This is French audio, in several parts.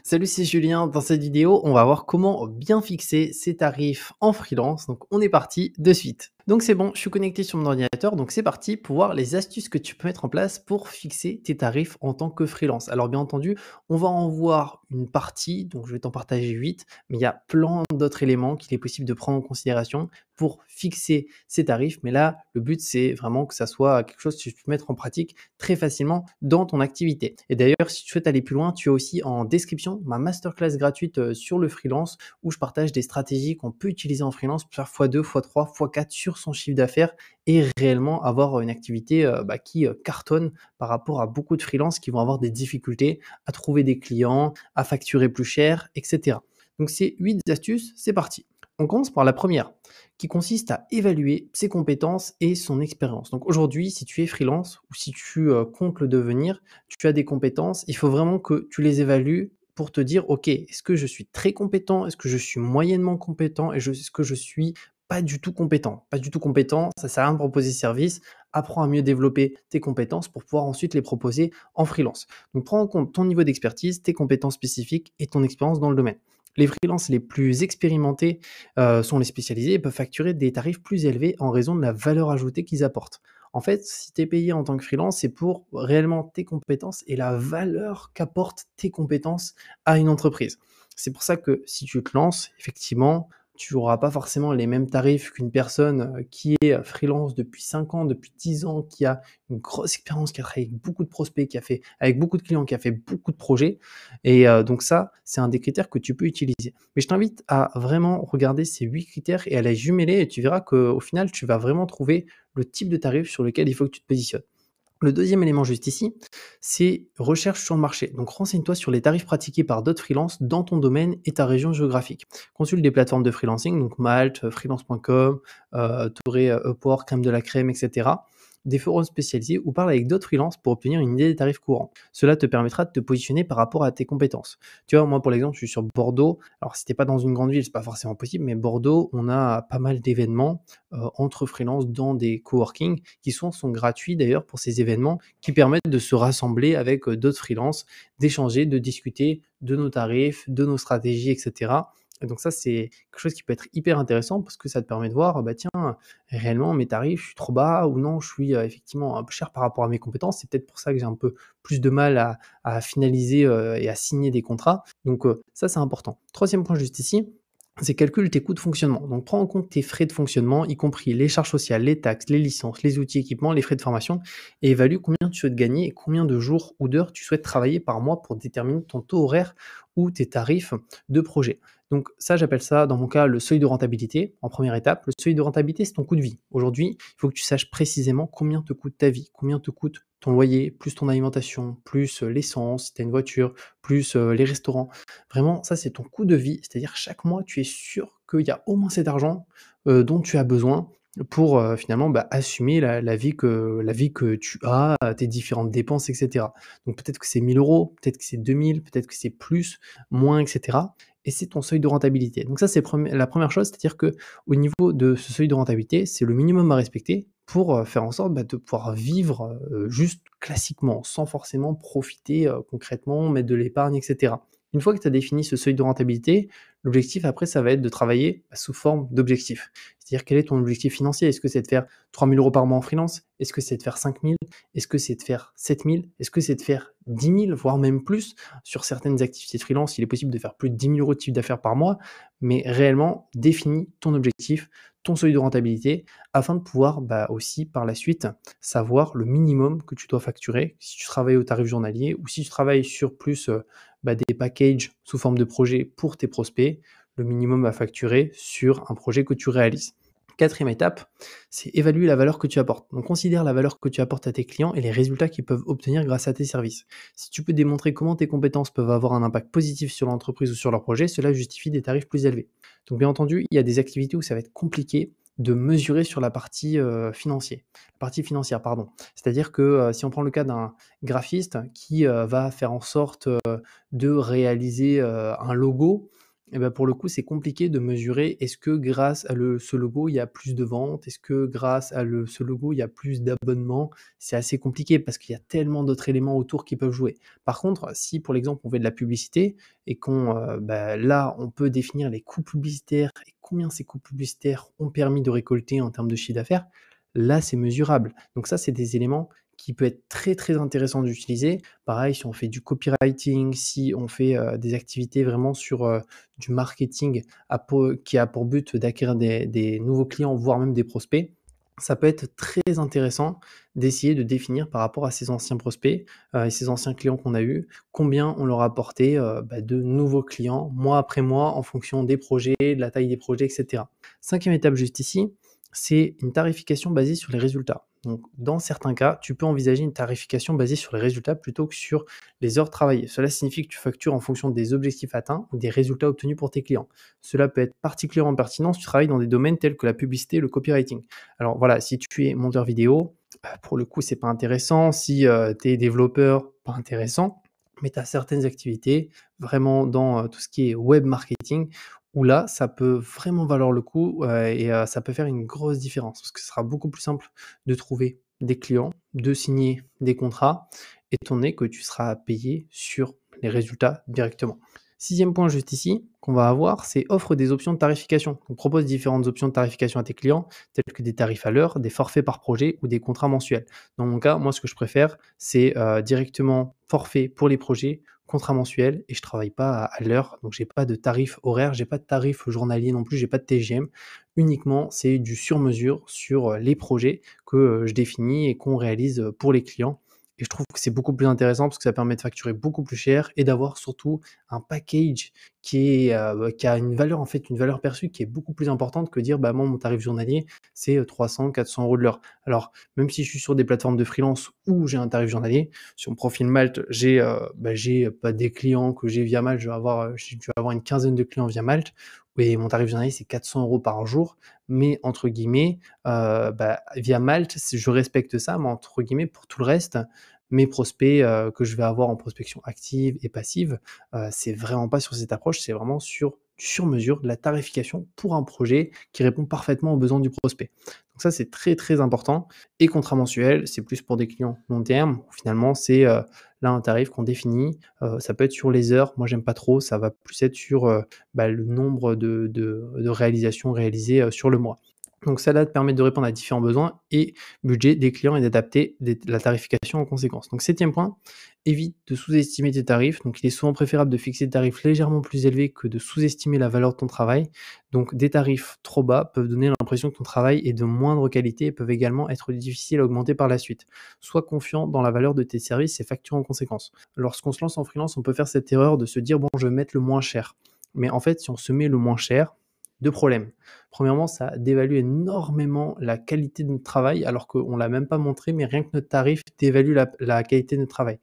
Salut, c'est Julien. Dans cette vidéo, on va voir comment bien fixer ses tarifs en freelance. Donc, on est parti de suite. Donc, c'est bon, je suis connecté sur mon ordinateur. Donc, c'est parti pour voir les astuces que tu peux mettre en place pour fixer tes tarifs en tant que freelance. Alors, bien entendu, on va en voir une partie. Donc, je vais t'en partager 8. Mais il y a plein d'autres éléments qu'il est possible de prendre en considération pour fixer ces tarifs. Mais là, le but, c'est vraiment que ça soit quelque chose que tu peux mettre en pratique très facilement dans ton activité. Et d'ailleurs, si tu souhaites aller plus loin, tu as aussi en description ma masterclass gratuite sur le freelance où je partage des stratégies qu'on peut utiliser en freelance pour faire x2, x3, x4 sur son chiffre d'affaires et réellement avoir une activité qui cartonne par rapport à beaucoup de freelances qui vont avoir des difficultés à trouver des clients, à facturer plus cher, etc. Donc c'est 8 astuces, c'est parti. On commence par la première, qui consiste à évaluer ses compétences et son expérience. Donc aujourd'hui, si tu es freelance ou si tu comptes le devenir, tu as des compétences, il faut vraiment que tu les évalues pour te dire, OK, est-ce que je suis très compétent? Est-ce que je suis moyennement compétent? Et est-ce que je suis pas du tout compétent? Pas du tout compétent, ça sert à rien de proposer ce service. Apprends à mieux développer tes compétences pour pouvoir ensuite les proposer en freelance. Donc prends en compte ton niveau d'expertise, tes compétences spécifiques et ton expérience dans le domaine. Les freelances les plus expérimentés sont les spécialisés et peuvent facturer des tarifs plus élevés en raison de la valeur ajoutée qu'ils apportent. En fait, si tu es payé en tant que freelance, c'est pour réellement tes compétences et la valeur qu'apportent tes compétences à une entreprise. C'est pour ça que si tu te lances, effectivement, tu n'auras pas forcément les mêmes tarifs qu'une personne qui est freelance depuis 5 ans, depuis 10 ans, qui a une grosse expérience, qui a travaillé avec beaucoup de prospects, qui a fait avec beaucoup de clients, qui a fait beaucoup de projets. Et donc ça, c'est un des critères que tu peux utiliser. Mais je t'invite à vraiment regarder ces 8 critères et à les jumeler et tu verras qu'au final, tu vas vraiment trouver le type de tarif sur lequel il faut que tu te positionnes. Le deuxième élément juste ici, c'est recherche sur le marché. Donc renseigne-toi sur les tarifs pratiqués par d'autres freelances dans ton domaine et ta région géographique. Consulte des plateformes de freelancing, donc Malte, freelance.com, tu aurais Upwork, Crème de la Crème, etc. Des forums spécialisés ou parle avec d'autres freelances pour obtenir une idée des tarifs courants. Cela te permettra de te positionner par rapport à tes compétences. Tu vois, moi pour l'exemple, je suis sur Bordeaux. Alors si t'es pas dans une grande ville, c'est pas forcément possible, mais Bordeaux, on a pas mal d'événements entre freelances dans des coworking qui sont gratuits d'ailleurs pour ces événements qui permettent de se rassembler avec d'autres freelances, d'échanger, de discuter de nos tarifs, de nos stratégies, etc. Et donc ça, c'est quelque chose qui peut être hyper intéressant parce que ça te permet de voir, bah tiens, réellement mes tarifs, je suis trop bas ou non, je suis effectivement un peu cher par rapport à mes compétences. C'est peut-être pour ça que j'ai un peu plus de mal à finaliser et à signer des contrats. Donc ça, c'est important. Troisième point juste ici, c'est calcule tes coûts de fonctionnement. Donc, prends en compte tes frais de fonctionnement, y compris les charges sociales, les taxes, les licences, les outils, équipements, les frais de formation, et évalue combien tu souhaites gagner et combien de jours ou d'heures tu souhaites travailler par mois pour déterminer ton taux horaire ou tes tarifs de projet. Donc ça, j'appelle ça, dans mon cas, le seuil de rentabilité en première étape. Le seuil de rentabilité, c'est ton coût de vie. Aujourd'hui, il faut que tu saches précisément combien te coûte ta vie, combien te coûte ton loyer, plus ton alimentation, plus l'essence, si tu as une voiture, plus les restaurants. Vraiment, ça, c'est ton coût de vie. C'est-à-dire chaque mois, tu es sûr qu'il y a au moins cet argent dont tu as besoin pour finalement assumer la vie que tu as, tes différentes dépenses, etc. Donc peut-être que c'est 1 000 euros, peut-être que c'est 2 000, peut-être que c'est plus, moins, etc. Et c'est ton seuil de rentabilité. Donc ça, c'est la première chose, c'est-à-dire que au niveau de ce seuil de rentabilité, c'est le minimum à respecter pour faire en sorte de pouvoir vivre juste classiquement, sans forcément profiter concrètement, mettre de l'épargne, etc. Une fois que tu as défini ce seuil de rentabilité, l'objectif après, ça va être de travailler sous forme d'objectif. C'est-à-dire quel est ton objectif financier? Est-ce que c'est de faire 3 000 euros par mois en freelance? Est-ce que c'est de faire 5 000? Est-ce que c'est de faire 7 000? Est-ce que c'est de faire 10 000, voire même plus? Sur certaines activités de freelance, il est possible de faire plus de 10 000 euros de chiffre d'affaires par mois, mais réellement, définis ton objectif, ton seuil de rentabilité, afin de pouvoir aussi par la suite savoir le minimum que tu dois facturer si tu travailles au tarif journalier ou si tu travailles sur plus des packages sous forme de projet pour tes prospects, le minimum à facturer sur un projet que tu réalises. Quatrième étape, c'est évaluer la valeur que tu apportes. Donc considère la valeur que tu apportes à tes clients et les résultats qu'ils peuvent obtenir grâce à tes services. Si tu peux démontrer comment tes compétences peuvent avoir un impact positif sur l'entreprise ou sur leur projet, cela justifie des tarifs plus élevés. Donc bien entendu, il y a des activités où ça va être compliqué de mesurer sur la partie financière, pardon. C'est-à-dire que si on prend le cas d'un graphiste qui va faire en sorte de réaliser un logo, Et bah, pour le coup, c'est compliqué de mesurer est-ce que grâce à ce logo, il y a plus de ventes? Est-ce que grâce à ce logo, il y a plus d'abonnements? C'est assez compliqué parce qu'il y a tellement d'autres éléments autour qui peuvent jouer. Par contre, si pour l'exemple, on fait de la publicité et là, on peut définir les coûts publicitaires et combien ces coûts publicitaires ont permis de récolter en termes de chiffre d'affaires, là, c'est mesurable. Donc ça, c'est des éléments qui peut être très, très intéressant d'utiliser. Pareil, si on fait du copywriting, si on fait, des activités vraiment sur, du marketing qui a pour but d'acquérir des nouveaux clients, voire même des prospects, ça peut être très intéressant d'essayer de définir par rapport à ces anciens prospects, et ces anciens clients qu'on a eus, combien on leur a apporté, de nouveaux clients, mois après mois, en fonction des projets, de la taille des projets et cetera. 5e étape juste ici, c'est une tarification basée sur les résultats. Donc, dans certains cas, tu peux envisager une tarification basée sur les résultats plutôt que sur les heures travaillées. Cela signifie que tu factures en fonction des objectifs atteints ou des résultats obtenus pour tes clients. Cela peut être particulièrement pertinent si tu travailles dans des domaines tels que la publicité et le copywriting. Alors voilà, si tu es monteur vidéo, pour le coup, c'est pas intéressant. Si tu es développeur, pas intéressant. Mais tu as certaines activités vraiment dans tout ce qui est web marketing où là, ça peut vraiment valoir le coup ça peut faire une grosse différence parce que ce sera beaucoup plus simple de trouver des clients, de signer des contrats, étant donné que tu seras payé sur les résultats directement. 6e point juste ici qu'on va avoir, c'est offre des options de tarification. On propose différentes options de tarification à tes clients, telles que des tarifs à l'heure, des forfaits par projet ou des contrats mensuels. Dans mon cas, moi, ce que je préfère, c'est directement forfait pour les projets, contrat mensuel et je travaille pas à l'heure, donc j'ai pas de tarif horaire, j'ai pas de tarif journalier non plus, j'ai pas de TGM. Uniquement, c'est du sur mesure sur, les projets que, je définis et qu'on réalise, pour les clients et je trouve que c'est beaucoup plus intéressant parce que ça permet de facturer beaucoup plus cher et d'avoir surtout un package qui a une valeur, en fait, une valeur perçue qui est beaucoup plus importante que dire: «Bah, moi, mon tarif journalier, c'est, 300-400 € de l'heure». Alors, même si je suis sur des plateformes de freelance où j'ai un tarif journalier, sur mon profil Malte, j'ai pas des clients que j'ai via Malte, je vais avoir une quinzaine de clients via Malte et mon tarif journalier, c'est 400 € par jour. Mais entre guillemets, via Malte, je respecte ça, mais entre guillemets, pour tout le reste, mes prospects, que je vais avoir en prospection active et passive, c'est vraiment pas sur cette approche, c'est vraiment sur du sur mesure, de la tarification pour un projet qui répond parfaitement aux besoins du prospect. Donc ça, c'est très, très important et contrat mensuel, c'est plus pour des clients long terme où finalement c'est, là un tarif qu'on définit, ça peut être sur les heures. Moi, j'aime pas trop, ça va plus être sur, le nombre de réalisations réalisées, sur le mois. Donc celle-là te permet de répondre à différents besoins et budget des clients et d'adapter la tarification en conséquence. Donc 7e point, évite de sous-estimer tes tarifs. Donc il est souvent préférable de fixer des tarifs légèrement plus élevés que de sous-estimer la valeur de ton travail. Donc des tarifs trop bas peuvent donner l'impression que ton travail est de moindre qualité et peuvent également être difficiles à augmenter par la suite. Sois confiant dans la valeur de tes services et facture en conséquence. Lorsqu'on se lance en freelance, on peut faire cette erreur de se dire: «Bon, je vais mettre le moins cher». Mais en fait, si on se met le moins cher, 2 problèmes. Premièrement, ça dévalue énormément la qualité de notre travail alors qu'on l'a même pas montré, mais rien que notre tarif dévalue la qualité de notre travail.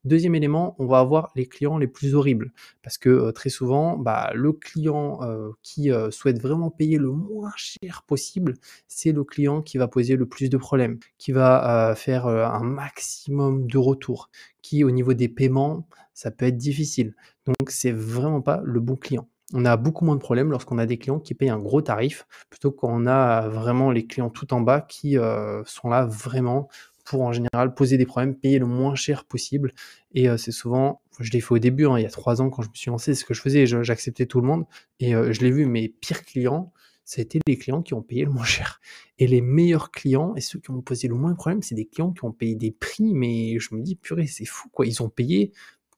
2e élément, on va avoir les clients les plus horribles parce que, très souvent, le client, qui, souhaite vraiment payer le moins cher possible, c'est le client qui va poser le plus de problèmes, qui va, faire, un maximum de retours, qui au niveau des paiements, ça peut être difficile. Donc c'est vraiment pas le bon client. On a beaucoup moins de problèmes lorsqu'on a des clients qui payent un gros tarif, plutôt que quand on a vraiment les clients tout en bas qui, sont là vraiment pour, en général, poser des problèmes, payer le moins cher possible et c'est souvent je l'ai fait au début, hein, il y a 3 ans quand je me suis lancé, c'est ce que je faisais, j'acceptais tout le monde et je l'ai vu, mes pires clients, ça a été les clients qui ont payé le moins cher et les meilleurs clients et ceux qui ont posé le moins de problèmes, c'est des clients qui ont payé des prix, mais je me dis: «Purée, c'est fou, quoi». Ils ont payé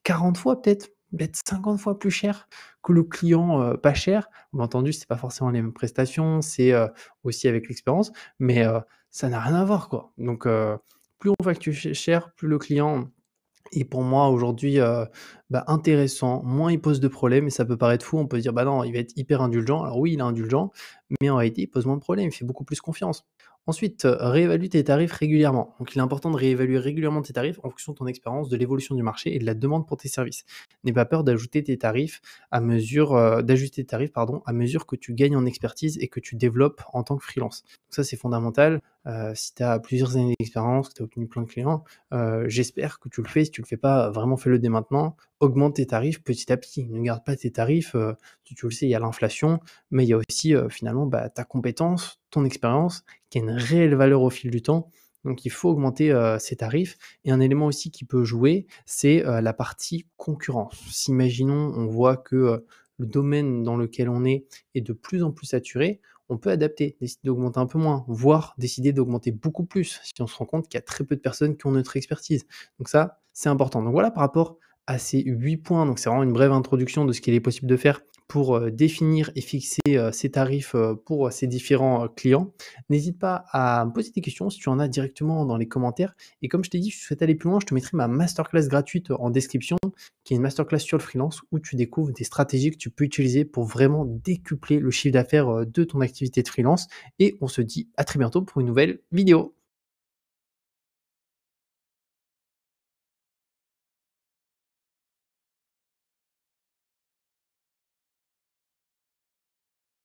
40 fois peut-être 50 fois plus cher que le client, pas cher. Bien entendu, c'est pas forcément les mêmes prestations, c'est, aussi avec l'expérience, mais, ça n'a rien à voir, quoi. Donc, plus on facture cher, plus le client est pour moi aujourd'hui, intéressant, moins il pose de problèmes et ça peut paraître fou, on peut se dire: «Bah non, il va être hyper indulgent». Alors oui, il est indulgent, mais en réalité, il pose moins de problèmes, il fait beaucoup plus confiance. Ensuite, réévalue tes tarifs régulièrement. Donc il est important de réévaluer régulièrement tes tarifs en fonction de ton expérience, de l'évolution du marché et de la demande pour tes services. N'aie pas peur d'ajouter tes tarifs à mesure, d'ajuster tes tarifs pardon, à mesure que tu gagnes en expertise et que tu développes en tant que freelance. Donc ça, c'est fondamental. Si tu as plusieurs années d'expérience, que tu as obtenu plein de clients, j'espère que tu le fais. Si tu le fais pas, vraiment fais-le dès maintenant. Augmente tes tarifs petit à petit. Ne garde pas tes tarifs, tu le sais, il y a l'inflation, mais il y a aussi, finalement, ta compétence, ton expérience qui a une réelle valeur au fil du temps. Donc il faut augmenter, ses tarifs et un élément aussi qui peut jouer, c'est, la partie concurrence. Si imaginons, on voit que, le domaine dans lequel on est de plus en plus saturé, on peut adapter, décider d'augmenter un peu moins, voire décider d'augmenter beaucoup plus, si on se rend compte qu'il y a très peu de personnes qui ont notre expertise. Donc ça, c'est important. Donc voilà par rapport à ces 8 points, donc c'est vraiment une brève introduction de ce qu'il est possible de faire pour, définir et fixer, ses tarifs, pour, ces différents, clients. N'hésite pas à me poser des questions si tu en as directement dans les commentaires et comme je t'ai dit, si tu souhaites aller plus loin, je te mettrai ma masterclass gratuite en description, qui est une masterclass sur le freelance où tu découvres des stratégies que tu peux utiliser pour vraiment décupler le chiffre d'affaires, de ton activité de freelance et on se dit à très bientôt pour une nouvelle vidéo.